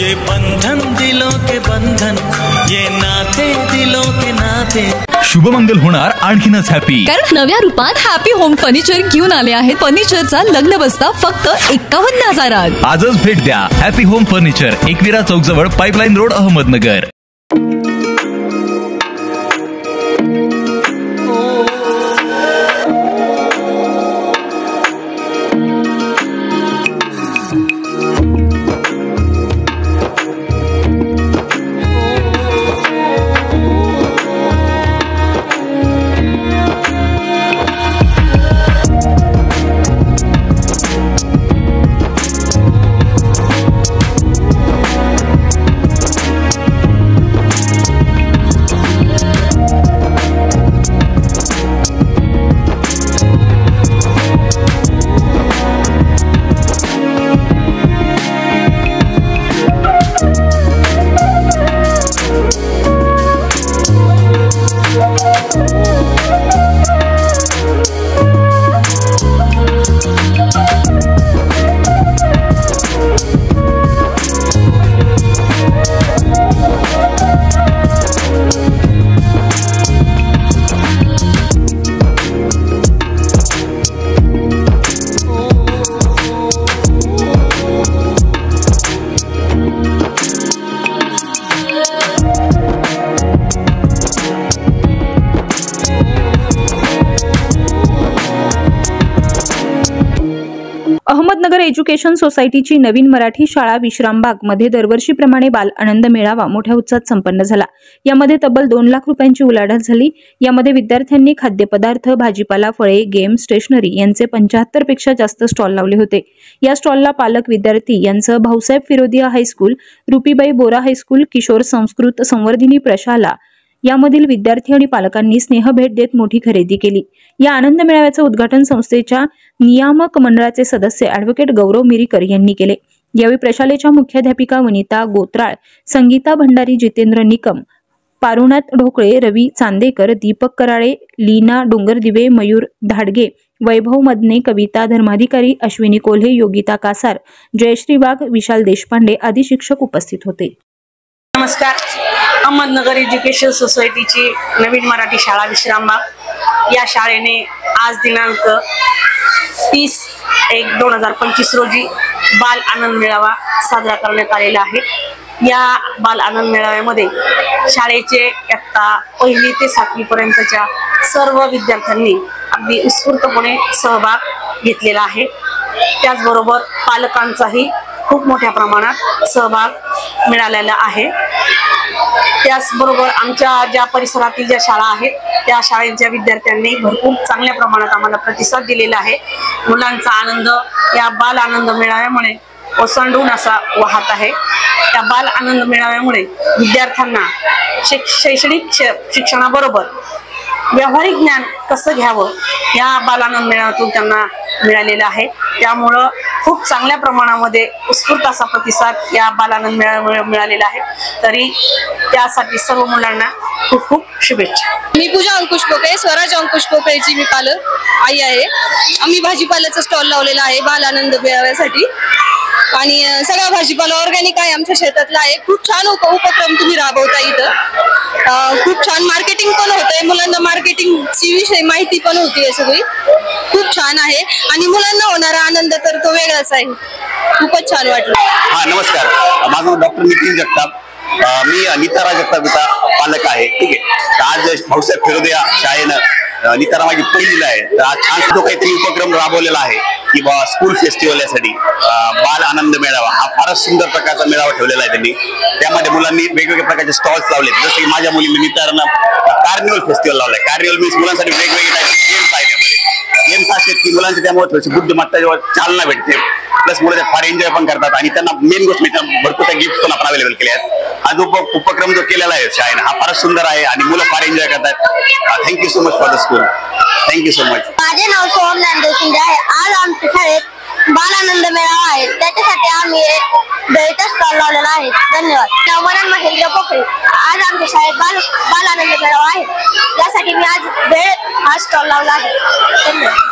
ये बंधन दिलों के बंधन, ये नाते दिलों के नाते। शुभमंगल होणार आणखीनच हॅपी, कारण नव्या रूपात हॅपी होम फर्निचर घेऊन आले आहेत। फर्निचरचा लग्न बस्ता फक्त 51,000त। आजच भेट द्या happy home furniture, Ekvira Chowk जवळ, pipeline road, Ahmednagar. Ahmednagar education सोसायटीची नवीन मराठी शाळा विश्रामबाग मध्ये दरवर्षीप्रमाणे बाल आनंद मेळावा मोठ्या उत्साहात संपन्न झाला। यामध्ये तब्बल 2 लाख रुपयांची उलाढाल झाली। यामध्ये विद्यार्थ्यांनी खाद्यपदार्थ, भाजीपाला, फळे, गेम, स्टेशनरी यांचे 75 पेक्षा जास्त स्टॉल लावले होते। या स्टॉलला पालक, विद्यार्थी यांचं भाऊसाहेब फिरोदिया हायस्कूल, रुपीबाई बोरा हायस्कूल, किशोर संस्कृत संवर्धिनी प्रशाला यामधील विद्यार्थी आणि पालकांनी स्नेह भेट देत मोठी खरेदी केली। या आनंद मेळाव्याचे उद्घाटन संस्थेच्या नियामक मंडळाचे सदस्य ॲडव्होकेट गौरव मिरीकर यांनी केले। यावेळी प्रशालेच्या मुख्याध्यापिका वनिता गोत्राळ, संगीता भंडारी, जितेंद्र निकम, पारुनाथ ढोकळे, रवी चांदेकर, दीपक कराळे, लीना डोंगरदिवे, मयूर धाडगे, वैभव मदने, कविता धर्माधिकारी, अश्विनी कोल्हे, योगिता कासार, जयश्री वाघ, विशाल देशपांडे आदी शिक्षक उपस्थित होते। नमस्कार। अहमदनगर एज्युकेशन सोसायटीची नवीन मराठी शाळा विश्रामबाग या शाळेने आज दिनांक 30/1/2025 रोजी बाल आनंद मेळावा साजरा करण्यात आलेला आहे। या बाल आनंद मेळाव्यामध्ये शाळेचे इयत्ता 1ली ते 7वी पर्यंतच्या सर्व विद्यार्थ्यांनी अगदी उत्स्फूर्तपणे सहभाग घेतलेला आहे। त्याचबरोबर पालकांचाही खूप मोठ्या प्रमाणात सहभाग मिळालेला आहे। त्याचबरोबर आमच्या ज्या परिसरातील ज्या शाळा आहेत त्या शाळेच्या विद्यार्थ्यांनी भरपूर चांगल्या प्रमाणात आम्हाला प्रतिसाद दिलेला आहे। मुलांचा आनंद या बाल आनंद मेळाव्यामुळे ओसंडून असा वाहत आहे। या बाल आनंद मेळाव्यामुळे विद्यार्थ्यांना शैक्षणिक शिक्षणाबरोबर व्यावहारिक ज्ञान कसं घ्यावं या बाल आनंद मेळाव्यातून त्यांना मिळालेला आहे। त्यामुळे खूप चांगल्या प्रमाणामध्ये उत्स्फूर्त असा प्रतिसाद या बाल आनंद मेळाव्यामुळे मिळालेला आहे। तरी त्यासाठी सर्व मुलांना खूप खूप शुभेच्छा। मी पूजा अंकुश पोकळे, स्वराज अंकुश पोकळेची मी पालक आई आहे। आम्ही भाजीपाल्याचा स्टॉल लावलेला आहे बाल आनंद मेळाव्यासाठी आणि सगळा भाजीपाला ऑर्गॅनिक आहे, आमच्या शेतातला आहे। खूप छान उपक्रम तुम्ही राबवता इथं। खूप छान मार्केटिंग पण होतंय, मुलांना मार्केटिंगची विषय माहिती पण होती सगळी। खूप छान आहे आणि मुलांना होणारा आनंद तर तो वेगळाच आहे। खूपच छान वाटलं। हा नमस्कार, माझं नाव डॉक्टर नितीन जगताप, मी नितारा जगतापचा पालक आहे। ठीक आहे, आज भाऊसाहेब फिरोदिया शाळेनं नितारा माझी पहिलीला आहे, तर आज छान जो काहीतरी उपक्रम राबवलेला आहे की स्कूल फेस्टिवल यासाठी बाल आनंद मेळावा हा फारच सुंदर प्रकारचा मेळावा ठेवलेला आहे त्यांनी। त्यामध्ये मुलांनी वेगवेगळ्या प्रकारचे स्टॉल्स लावलेत, जसे की माझ्या मुलीने नितारानं कार्निवल फेस्टिवल लावलाय। कार्निवल मीन्स मुलांसाठी वेगवेगळे गेम्स आहेत, त्यामध्ये गेम्स असे की मुलांच्या त्यामुळे थोडीशी बुद्धिमत्ता जेव्हा चालना भेटते, प्लस मुलं फार एन्जॉय पण करतात आणि त्यांना मेन गोष्ट भरपूर त्या गिफ्ट पण आपण अवेलेबल केले आहेत। हा जो उपक्रम जो केलेला आहे शाळेने हा फारच सुंदर आहे आणि मुलं फार एन्जॉय करतात। Thank you so much for the school, thank you so much. माझे नाव सोहम नांदेव शिंदे आहे। आज आमच्या शाळेत बाल आनंद मेळावा आहे, त्याच्यासाठी आम्ही भेळचा स्टॉल लावलेला आहे। धन्यवाद। नवमरण महेंद्र पोकळे। आज आमच्या शाळेत बाल आनंद मेळावा आहे, त्यासाठी मी आज भेळ हा स्टॉल लावला आहे। धन्यवाद।